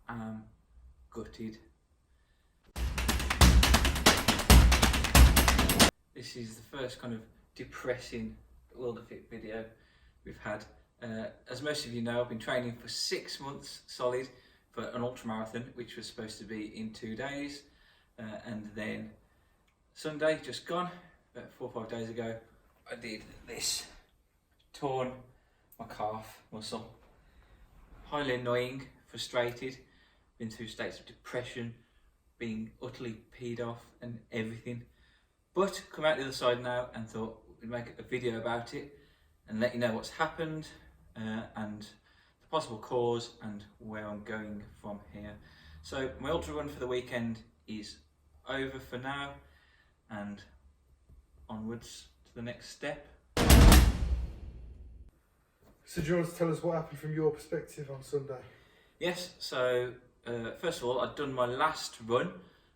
am gutted. This is the first kind of depressing WilderFit video we've had. As most of you know, I've been training for 6 months solid for an ultramarathon, which was supposed to be in 2 days. And then Sunday, just gone, about 4 or 5 days ago, I did this. Torn my calf muscle. Highly annoying, frustrated, been through states of depression, being utterly peed off and everything. But come out the other side now and thought we'd make a video about it and let you know what's happened and the possible cause and where I'm going from here. So my ultra run for the weekend is over for now and onwards to the next step. So do you want to tell us what happened from your perspective on Sunday? Yes, so first of all, I'd done my last run,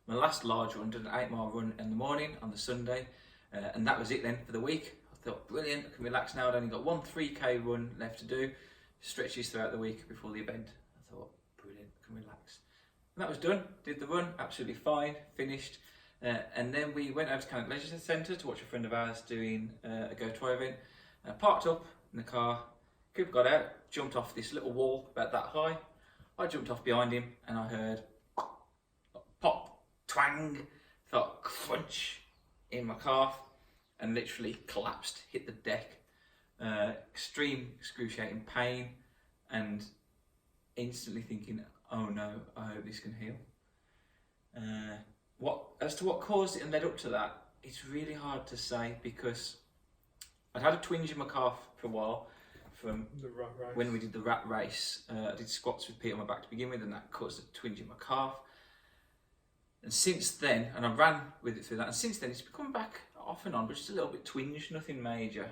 my last large run, did an 8-mile run in the morning on the Sunday, and that was it then for the week. I thought, brilliant, I can relax now. I'd only got one 3k run left to do, stretches throughout the week before the event. I thought, brilliant, I can relax. And that was done, did the run, absolutely fine, finished. And then we went over to Cannock Leisure Centre to watch a friend of ours doing a Go Try event. Parked up in the car, Cooper got out, jumped off this little wall about that high. I jumped off behind him and I heard pop, twang, felt crunch in my calf and literally collapsed, hit the deck. Extreme excruciating pain and instantly thinking, oh no, I hope this can heal. As to what caused it and led up to that, it's really hard to say because I'd had a twinge in my calf for a while from The rat race. when we did the rat race. I did squats with Pete on my back to begin with and that caused a twinge in my calf. And since then, and I ran with it through that, and since then it's become back off and on, but just a little bit twinge, nothing major.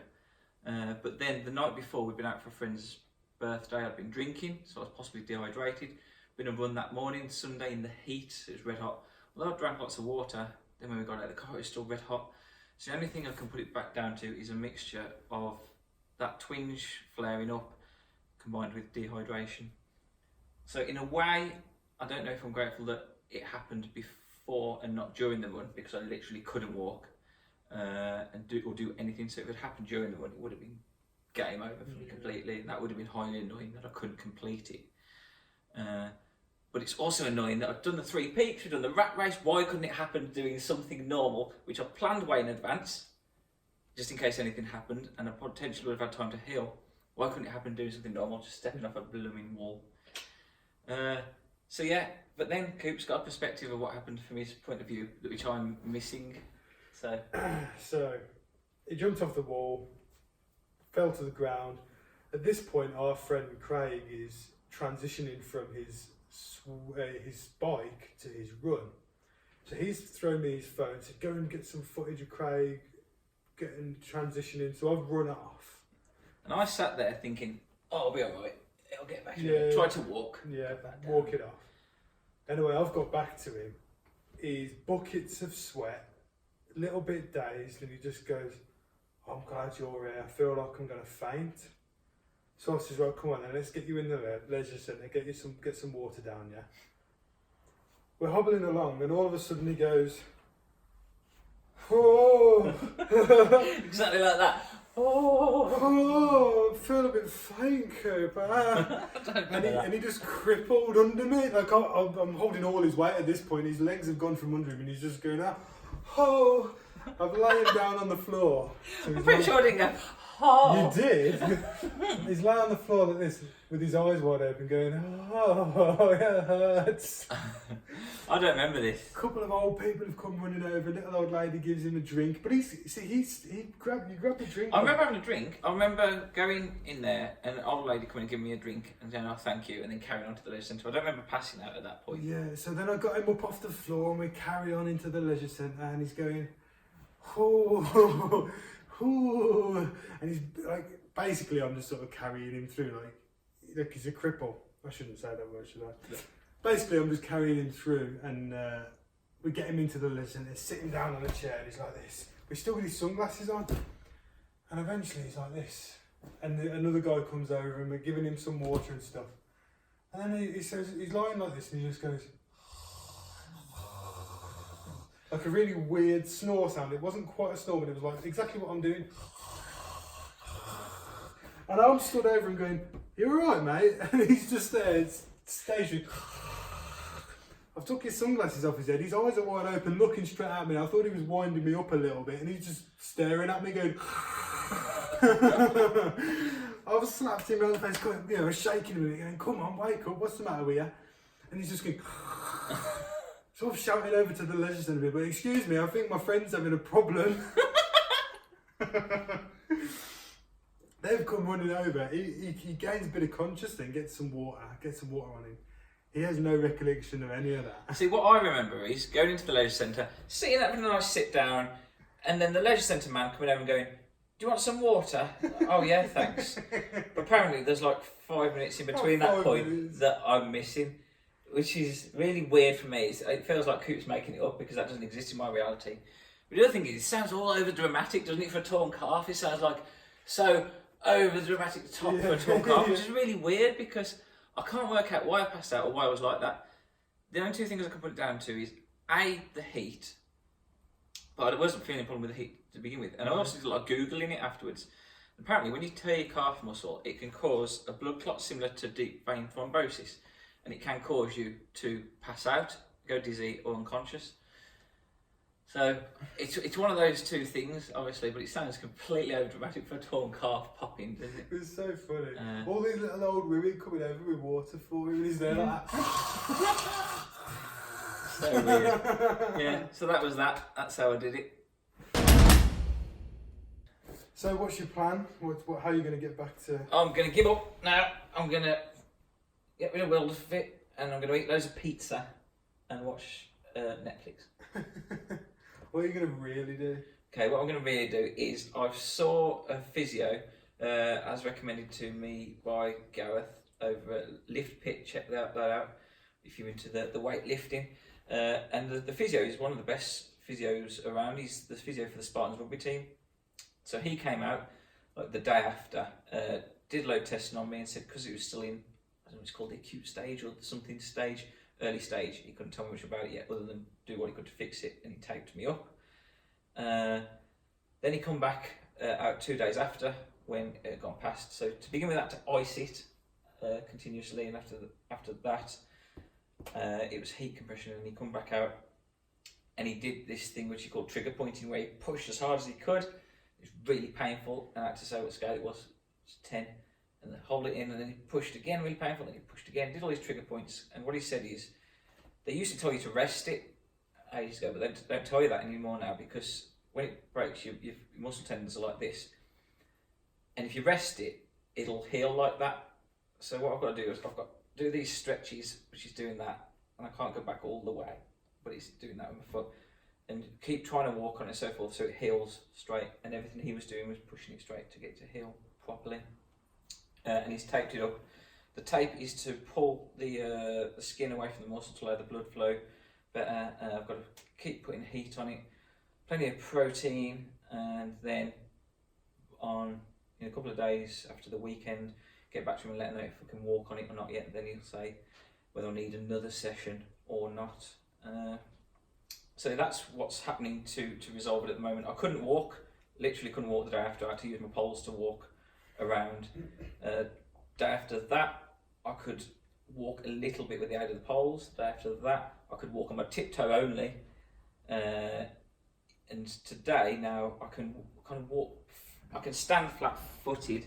But then the night before we'd been out for a friend's birthday, I'd been drinking, so I was possibly dehydrated. Been a run that morning, Sunday in the heat, it was red hot. Although I drank lots of water, then when we got out of the car it was still red hot. So the only thing I can put it back down to is a mixture of that twinge flaring up combined with dehydration. So in a way, I don't know if I'm grateful that it happened before and not during the run because I literally couldn't walk and do anything. So if it had happened during the run, it would have been game over for me completely. And that would have been highly annoying that I couldn't complete it. But it's also annoying that I've done the 3 peaks, we've done the rat race. Why couldn't it happen doing something normal, which I planned way in advance, just in case anything happened, and I potentially would have had time to heal. Why couldn't it happen doing something normal, just stepping off a blooming wall? So yeah, but then Coop's got a perspective of what happened from his point of view, which I'm missing. So He jumped off the wall, fell to the ground. At this point, our friend Craig is transitioning from his bike to his run. So he's thrown me his phone to go and get some footage of Craig getting transitioning. So I've run off. and I sat there thinking, oh, I'll be alright, I'll get back to Yeah. it. Try to walk. Yeah, get back down. walk it off. Anyway, I've got back to him. He's buckets of sweat, a little bit dazed, and he just goes, I'm glad you're here. I feel like I'm going to faint. So I says, right, come on then, let's get you in the leisure centre, get some water down, yeah? We're hobbling along, and all of a sudden he goes, oh, Exactly like that. oh, I feel a bit faint, Cooper. And he just crippled under me. Like I'm holding all his weight at this point. His legs have gone from under him, and he's just going out. Oh, I'm laying down on the floor. So I'm pretty sure I didn't go, oh. You did. He's laying on the floor like this, with his eyes wide open, going, oh, it hurts. I don't remember this. A couple of old people have come running over. A little old lady gives him a drink, but he grabbed the drink. I remember having a drink. I remember going in there and an old lady coming and giving me a drink and saying, oh, thank you, and then carrying on to the leisure centre. I don't remember passing out at that point. Yeah, so then I got him up off the floor and we carry on into the leisure centre and he's going, oh, oh, and he's like, basically I'm just sort of carrying him through, like he's a cripple. I shouldn't say that word, should I? Yeah. Basically I'm just carrying him through and we get him into the leisure centre, sitting down on a chair and he's like this. But he's still got his sunglasses on. And eventually he's like this. And another guy comes over and we're giving him some water and stuff. And then he says, he's lying like this and he just goes, like a really weird snore sound. It wasn't quite a snore, but it was like exactly what I'm doing. And I'm stood over and going, "You alright, mate?" And he's just there, stationary. I've took his sunglasses off his head. His eyes are wide open, looking straight at me. I thought he was winding me up a little bit, and he's just staring at me, going. I was slapped him around the face, going, you know, shaking him, going, "Come on, wake up! What's the matter with you?" And he's just going. So I'm shouting over to the leisure centre, but excuse me, I think my friend's having a problem. They've come running over. He gains a bit of consciousness and gets some water on him. He has no recollection of any of that. See, what I remember is going into the leisure centre, sitting having a nice sit down, and then the leisure centre man coming over and going, "Do you want some water?" "Oh yeah, thanks." But apparently there's like 5 minutes in between that point that I'm missing, which is really weird for me. It feels like Coop's making it up because that doesn't exist in my reality. But the other thing is, it sounds all over dramatic, doesn't it, for a torn calf? It sounds like so over the dramatic top for a torn calf, which is really weird because I can't work out why I passed out or why I was like that. The only two things I can put it down to is A, the heat, but I wasn't feeling a problem with the heat to begin with. And I also did a lot of Googling it afterwards. Apparently, when you tear your calf muscle, it can cause a blood clot similar to deep vein thrombosis, and it can cause you to pass out, go dizzy, or unconscious. So it's one of those two things, obviously, but it sounds completely overdramatic for a torn calf popping, doesn't it? It was so funny. All these little old women coming over with water for him, and he's there like that. So weird. Yeah, so that was that. That's how I did it. So what's your plan? How are you going to get back to... I'm going to give up now. I'm going to get rid of WilderFit, and I'm going to eat loads of pizza and watch Netflix. What are you going to really do? Okay, what I'm going to really do is I saw a physio as recommended to me by Gareth over at WilderFit. Check that out if you're into the weightlifting. And the physio is one of the best physios around. He's the physio for the Spartans rugby team. So he came out like the day after, did a load of testing on me and said because it was still in, I don't know, it's called the acute stage or something stage, early stage. He couldn't tell me much about it yet other than do what he could to fix it, and he taped me up. Then he come back out 2 days after when it had gone past. So to begin with, that to ice it continuously, and after that it was heat compression, and he come back out and he did this thing which he called trigger pointing, where he pushed as hard as he could. It was really painful, and I had to say what scale it was. It's 10, and then hold it in, and then he pushed again, really painful, and then he pushed again, did all these trigger points. And what he said is, they used to tell you to rest it ages ago, but they don't tell you that anymore now, because when it breaks, your muscle tendons are like this, and if you rest it, it'll heal like that. So what I've got to do is I've got to do these stretches, which is doing that, and I can't go back all the way, but it's doing that with my foot, and keep trying to walk on it and so forth, so it heals straight. And everything he was doing was pushing it straight to get it to heal properly. And he's taped it up. The tape is to pull the skin away from the muscle to allow the blood flow better. I've got to keep putting heat on it, plenty of protein, and then in a couple of days after the weekend, get back to him and let him know if I can walk on it or not yet. Then he'll say whether I need another session or not. So that's what's happening to resolve it at the moment. I couldn't walk, literally couldn't walk the day after. I had to use my poles to walk around. Day after that, I could walk a little bit with the aid of the poles. Day after that, I could walk on my tiptoe only. And today, now, I can kind of walk, I can stand flat-footed,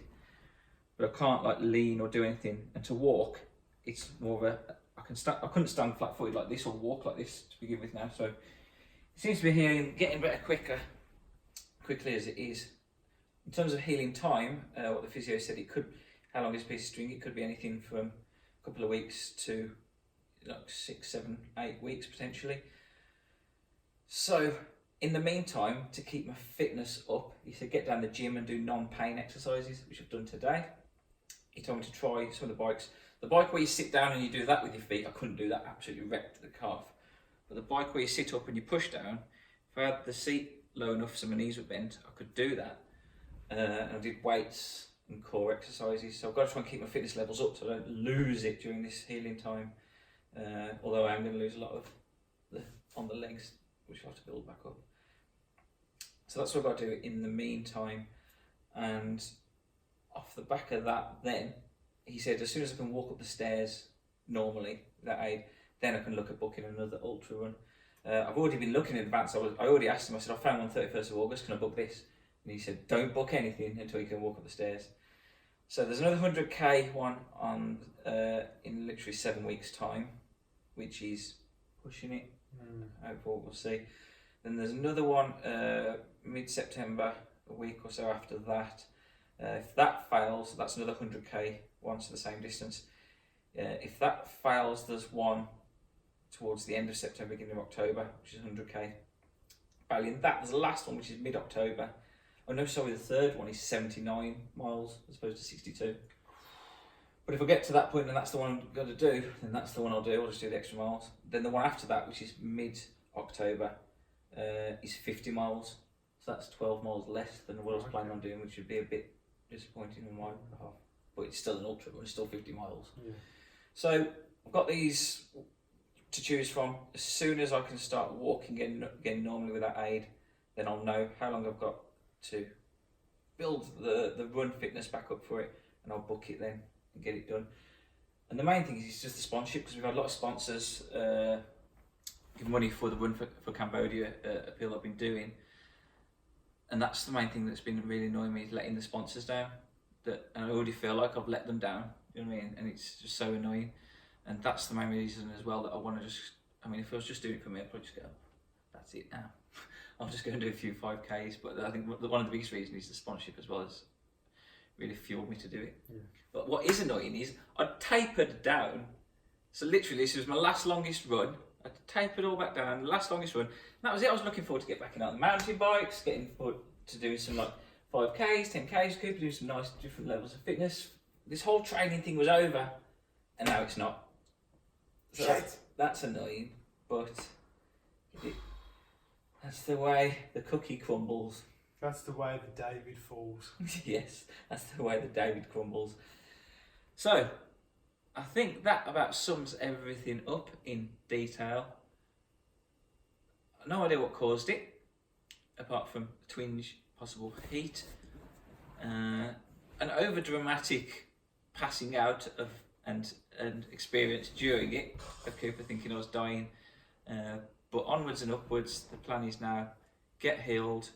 but I can't like lean or do anything. And to walk, it's more of a, I couldn't stand flat-footed like this or walk like this to begin with now. So it seems to be healing, getting better quickly as it is. In terms of healing time, what the physio said, it could, how long is a piece of string? It could be anything from a couple of weeks to like 6, 7, 8 weeks potentially. So in the meantime, to keep my fitness up, he said get down the gym and do non-pain exercises, which I've done today. He told me to try some of the bikes. The bike where you sit down and you do that with your feet, I couldn't do that, absolutely wrecked the calf. But the bike where you sit up and you push down, if I had the seat low enough so my knees were bent, I could do that. And I did weights and core exercises. So I've got to try and keep my fitness levels up so I don't lose it during this healing time. Although I am going to lose a lot of on the legs, which I'll have to build back up. So that's what I've got to do in the meantime. And off the back of that, then he said as soon as I can walk up the stairs normally without aid, then I can look at booking another ultra run. I've already been looking in advance. I already asked him. I said, I found one 31st of August. Can I book this? And he said, don't book anything until you can walk up the stairs. So there's another 100k one on in literally 7 weeks' time, which is pushing it. Hopefully we'll see. Then there's another one mid-September, a week or so after that. If that fails, that's another 100k one to the same distance. If that fails, there's one towards the end of September, beginning of October, which is 100k. Valiant. There's the last one, which is mid-October. Oh no, sorry, the third one is 79 miles as opposed to 62. But if I get to that point and that's the one I'm going to do, then that's the one I'll do. I'll just do the extra miles. Then the one after that, which is mid-October, is 50 miles. So that's 12 miles less than what I was planning on doing, which would be a bit disappointing on my behalf. But it's still an ultra, but it's still 50 miles. Yeah. So I've got these to choose from. As soon as I can start walking again normally without aid, then I'll know how long I've got to build the run fitness back up for it, and I'll book it then and get it done. And the main thing is just the sponsorship, because we've had a lot of sponsors give money for the Run for Cambodia appeal I've been doing, and that's the main thing that's been really annoying me, is letting the sponsors down. And I already feel like I've let them down, you know what I mean? And it's just so annoying. And that's the main reason as well that I want to just, I mean, if I was just doing it for me, I'd probably just go, that's it now. I'll just go and do a few 5Ks. But I think one of the biggest reasons is the sponsorship as well, has really fueled me to do it. Yeah. But what is annoying is I tapered down. So literally, this was my last longest run. I tapered all back down, last longest run. And that was it. I was looking forward to get back in on the mountain bikes, getting forward to doing some like 5Ks, 10Ks, Cooper, doing some nice different levels of fitness. This whole training thing was over, and now it's not. So that's annoying, but that's the way the cookie crumbles. That's the way the David falls. Yes, that's the way the David crumbles. So, I think that about sums everything up in detail. No idea what caused it, apart from twinge, possible heat, an over dramatic passing out of and experience during it of Cooper thinking I was dying. But onwards and upwards, the plan is now get healed,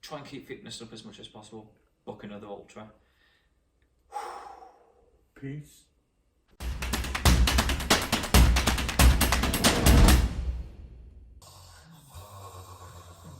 try and keep fitness up as much as possible, book another ultra. Peace.